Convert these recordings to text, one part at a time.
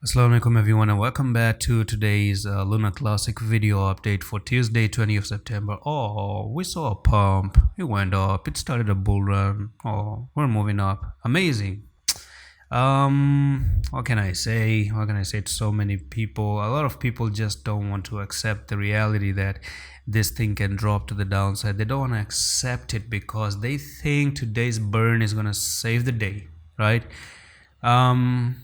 Assalamu alaikum everyone and welcome back to today's Luna Classic video update for Tuesday 20th September. Oh, we saw a pump, it went up, it started a bull run. Oh, we're moving up, amazing. What can I say to so many people? A lot of people just don't want to accept the reality that this thing can drop to the downside. They don't want to accept it because they think today's burn is going to save the day, right? I'm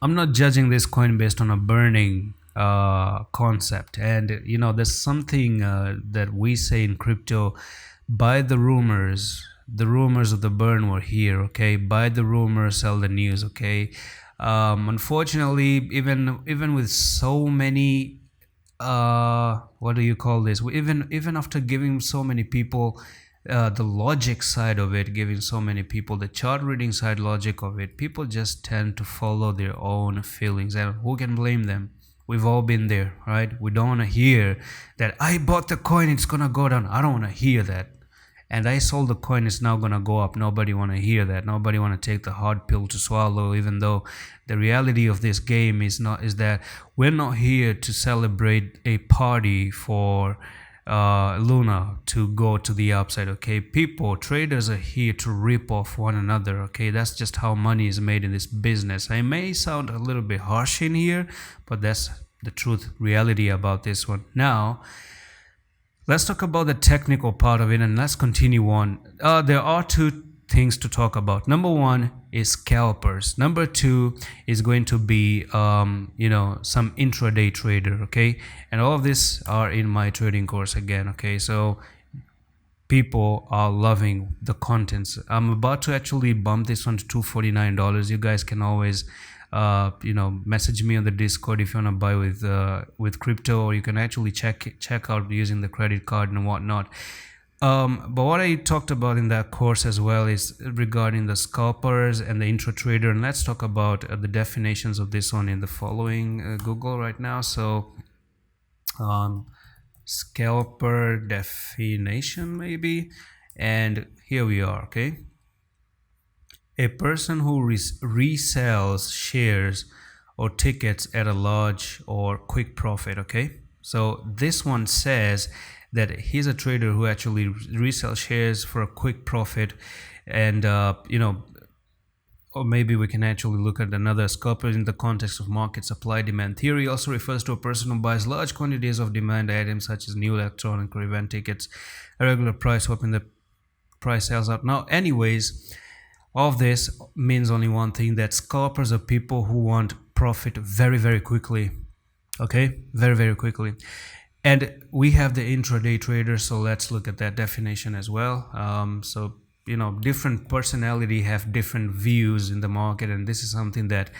not judging this coin based on a burning concept. And, there's something that we say in crypto: buy the rumors. The rumors of the burn were here, okay? Buy the rumors, sell the news, okay? Unfortunately, even with so many, what do you call this? Even after giving so many people the logic side of it, giving so many people the chart reading side logic of it, people just tend to follow their own feelings, and who can blame them? We've all been there, right? We don't want to hear that I bought the coin, it's gonna go down. I don't want to hear that. And I sold the coin, it's now gonna go up. Nobody want to hear that. Nobody want to take the hard pill to swallow, even though the reality of this game is that we're not here to celebrate a party for Luna to go to the upside, okay? Traders are here to rip off one another, okay? That's just how money is made in this business. I may sound a little bit harsh in here, but that's the truth, reality about this one. Now, let's talk about the technical part of it and let's continue on. There are two things to talk about. Number one is scalpers. Number two is going to be some intraday trader, okay? And all of this are in my trading course again, okay? So people are loving the contents. I'm about to actually bump this one to $249. You guys can always message me on the Discord if you want to buy with crypto, or you can actually check out using the credit card and whatnot. But what I talked about in that course as well is regarding the scalpers and the intra trader, and let's talk about the definitions of this one in the following Google right now. So scalper definition maybe, and here we are, okay? A person who resells shares or tickets at a large or quick profit, okay? So this one says that he's a trader who actually resells shares for a quick profit, and or maybe we can actually look at another scalper in the context of market supply demand theory. Also refers to a person who buys large quantities of demand items such as new electronic or event tickets, a regular price, hoping the price sells out. Now, anyways, all of this means only one thing: that scalpers are people who want profit very, very quickly, okay? Very, very quickly. And we have the intraday trader, so let's look at that definition as well. Different personality have different views in the market, and this is something that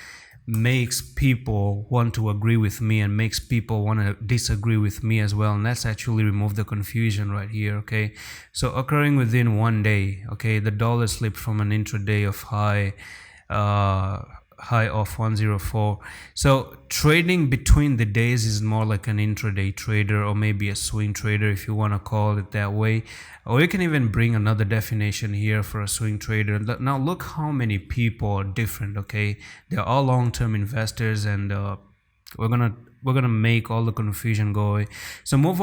makes people want to agree with me and makes people want to disagree with me as well. And let's actually remove the confusion right here, okay? So occurring within one day, okay, the dollar slipped from an intraday of high of 104. So trading between the days is more like an intraday trader, or maybe a swing trader if you want to call it that way. Or you can even bring another definition here for a swing trader. Now look how many people are different, okay? They're all long-term investors, and we're gonna make all the confusion go away. So move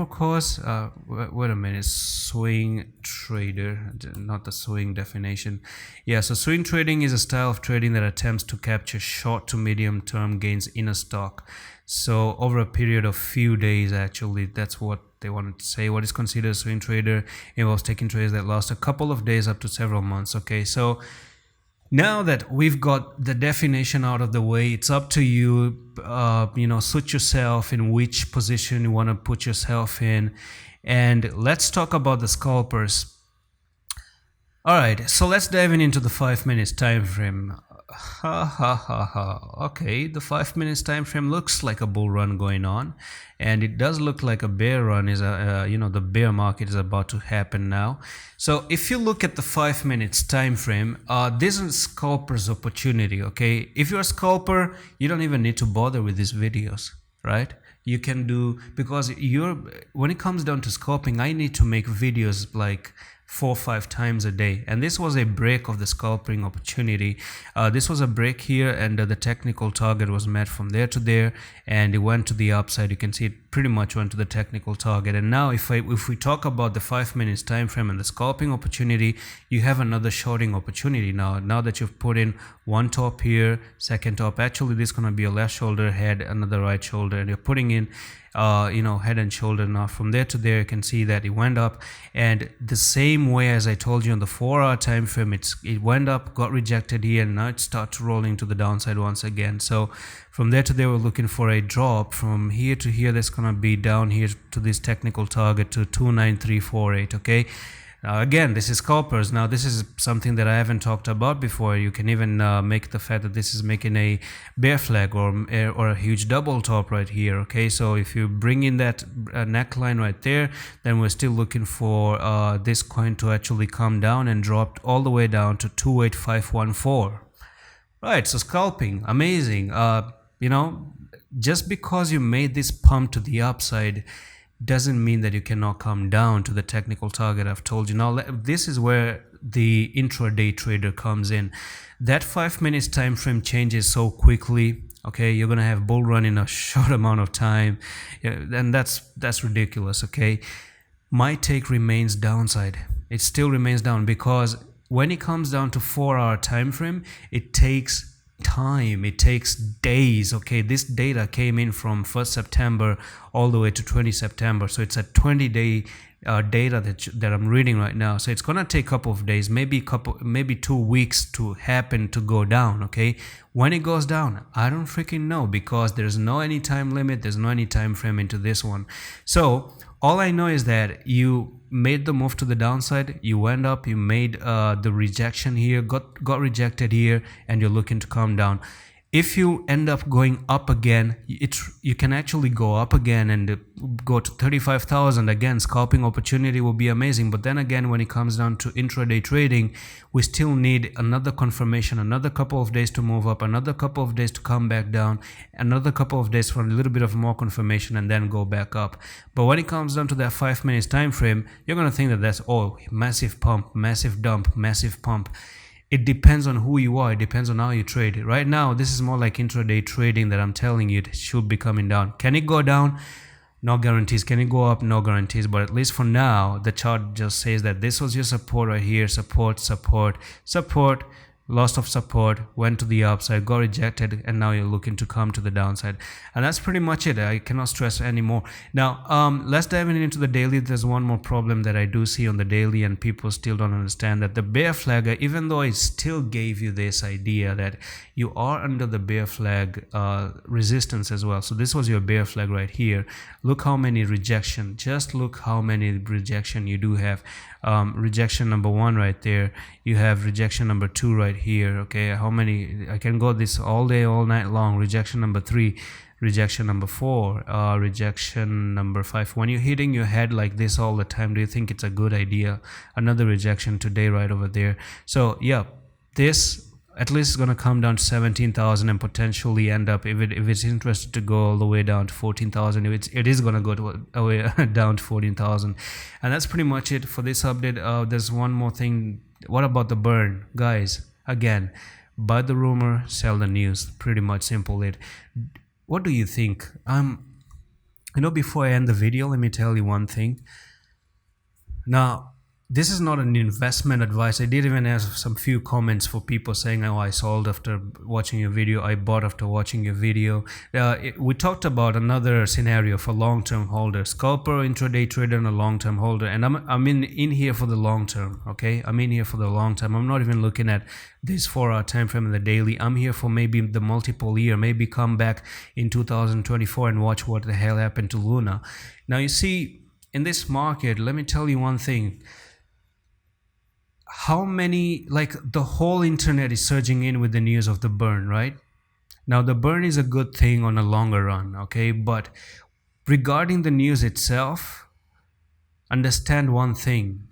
course. Wait a minute. Swing trader, not the swing definition. Yeah. So swing trading is a style of trading that attempts to capture short to medium term gains in a stock. So over a period of few days, actually, that's what they wanted to say. What is considered a swing trader involves taking trades that last a couple of days up to several months. Okay. So now that we've got the definition out of the way, it's up to you, suit yourself in which position you want to put yourself in. And let's talk about the scalpers. All right, so let's dive into the 5 minutes time frame. Okay, the 5 minutes time frame looks like a bull run going on, and it does look like a bear run is the bear market is about to happen now. So if you look at the 5 minutes time frame, this is scalper's opportunity, okay? If you're a scalper, you don't even need to bother with these videos, right? You can do, because when it comes down to scalping, I need to make videos like 4-5 times a day, and this was a break of the scalping opportunity. This was a break here, and the technical target was met from there to there, and it went to the upside. You can see it pretty much went to the technical target. And now if we talk about the 5 minutes time frame and the scalping opportunity, you have another shorting opportunity now that you've put in one top here, second top. Actually, this is going to be a left shoulder, head, another right shoulder, and you're putting in head and shoulder. Now from there to there, you can see that it went up, and the same way as I told you on the 4-hour time frame, it went up, got rejected here, and now it starts rolling to the downside once again. So from there to there, we're looking for a drop from here to here. That's gonna be down here to this technical target to 29348. Okay. Now again, this is scalpers. Now this is something that I haven't talked about before. You can even make the fact that this is making a bear flag or a huge double top right here. Okay, so if you bring in that neckline right there, then we're still looking for this coin to actually come down and drop all the way down to 28514. Right, so scalping, amazing. Just because you made this pump to the upside doesn't mean that you cannot come down to the technical target I've told you. Now this is where the intraday trader comes in. That 5 minutes time frame changes so quickly. Okay, you're gonna have bull run in a short amount of time, and that's ridiculous. Okay, my take remains downside. It still remains down, because when it comes down to 4-hour time frame, it takes time, it takes days. Okay, this data came in from 1st September all the way to 20 September, so it's a 20-day data that I'm reading right now. So it's gonna take a couple of days, maybe 2 weeks to happen to go down. Okay, when it goes down, I don't freaking know, because there's no any time limit, there's no any time frame into this one. So all I know is that you made the move to the downside, you went up, you made the rejection here, got rejected here, and you're looking to come down. If you end up going up again, you can actually go up again and go to 35,000 again. Scalping opportunity will be amazing. But then again, when it comes down to intraday trading, we still need another confirmation, another couple of days to move up, another couple of days to come back down, another couple of days for a little bit of more confirmation, and then go back up. But when it comes down to that 5 minutes time frame, you're going to think that that's, oh, massive pump, massive dump, massive pump. It depends on who you are. It depends on how you trade. Right now, this is more like intraday trading that I'm telling you it should be coming down. Can it go down? No guarantees. Can it go up? No guarantees. But at least for now, the chart just says that this was your support right here. Support, support, support. Loss of support, went to the upside, got rejected, and now you're looking to come to the downside. And that's pretty much it. I cannot stress anymore. Now, let's dive into the daily. There's one more problem that I do see on the daily, and people still don't understand that the bear flag, even though I still gave you this idea that you are under the bear flag resistance as well. So this was your bear flag right here. Look how many rejection. Just look how many rejection you do have. Rejection number 1 right there. You have rejection number 2 right here. Okay, how many? I can go this all day, all night long. Rejection number 3, rejection number 4, rejection number 5. When you're hitting your head like this all the time, do you think it's a good idea? Another rejection today right over there. So yeah, this at least is going to come down to 17,000 and potentially end up, if it's interested to go all the way down to 14,000, it is going to go down to 14,000. And that's pretty much it for this update. There's one more thing. What about the burn? Guys, again, buy the rumor, sell the news. Pretty much simple it. What do you think? Before I end the video, let me tell you one thing. Now, this is not an investment advice. I did even have some few comments for people saying, oh, I sold after watching your video, I bought after watching your video. We talked about another scenario for long-term holders, scalper, intraday trader, and a long-term holder. And I'm in here for the long term, okay? I'm in here for the long term. I'm not even looking at this 4-hour time frame in the daily. I'm here for maybe the multiple year, maybe come back in 2024 and watch what the hell happened to Luna. Now, you see, in this market, let me tell you one thing. How many, like the whole internet is surging in with the news of the burn, right? Now the burn is a good thing on a longer run, okay? But regarding the news itself, understand one thing.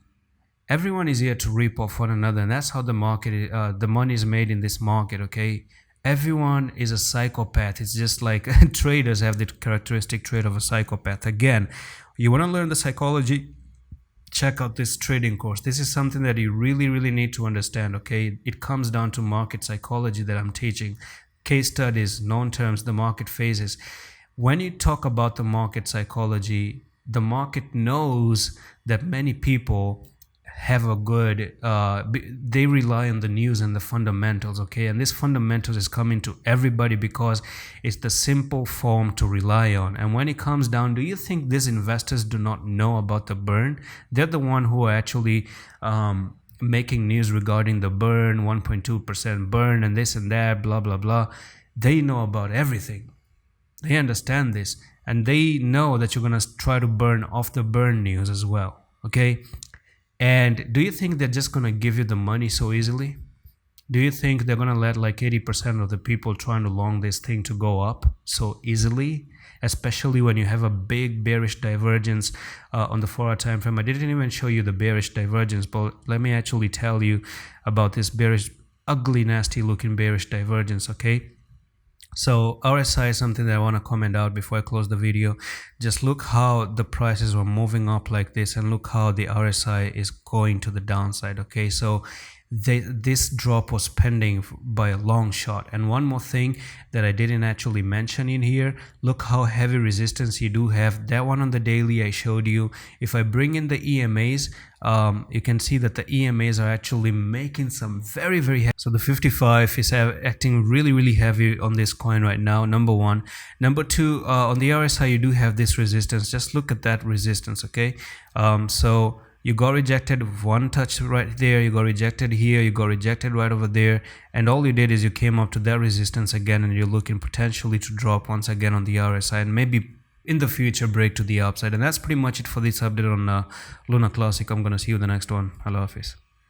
Everyone is here to rip off one another, and that's how the market, the money is made in this market, okay? Everyone is a psychopath. It's just like traders have the characteristic trait of a psychopath. Again, you want to learn the psychology check out this trading course. This is something that you really need to understand. Okay, it comes down to market psychology that I'm teaching, case studies, known terms, the market phases. When you talk about the market psychology, the market knows that many people have a good they rely on the news and the fundamentals. Okay, and this fundamentals is coming to everybody because it's the simple form to rely on. And when it comes down, do you think these investors do not know about the burn? They're the one who are actually making news regarding the burn, 1.2% burn and this and that, blah blah blah. They know about everything. They understand this, and they know that you're going to try to burn off the burn news as well. Okay, and do you think they're just going to give you the money so easily? Do you think they're going to let like 80% of the people trying to long this thing to go up so easily? Especially when you have a big bearish divergence on the 4-hour time frame. I didn't even show you the bearish divergence, but let me actually tell you about this bearish, ugly, nasty looking bearish divergence. Okay, so RSI is something that I want to comment out before I close the video. Just look how the prices were moving up like this, and look how the RSI is going to the downside. Okay, so this drop was pending by a long shot. And one more thing that I didn't actually mention in here, look how heavy resistance you do have. That one on the daily I showed you. If I bring in the EMAs, you can see that the EMAs are actually making some very heavy. So the 55 is acting really heavy on this coin right now, number one. Number two, on the RSI you do have this resistance. Just look at that resistance. Okay, so you got rejected one touch right there, you got rejected here, you got rejected right over there, and all you did is you came up to that resistance again, and you're looking potentially to drop once again on the RSI and maybe in the future break to the upside. And that's pretty much it for this update on Luna Classic. I'm gonna see you in the next one. Hello, Hafiz.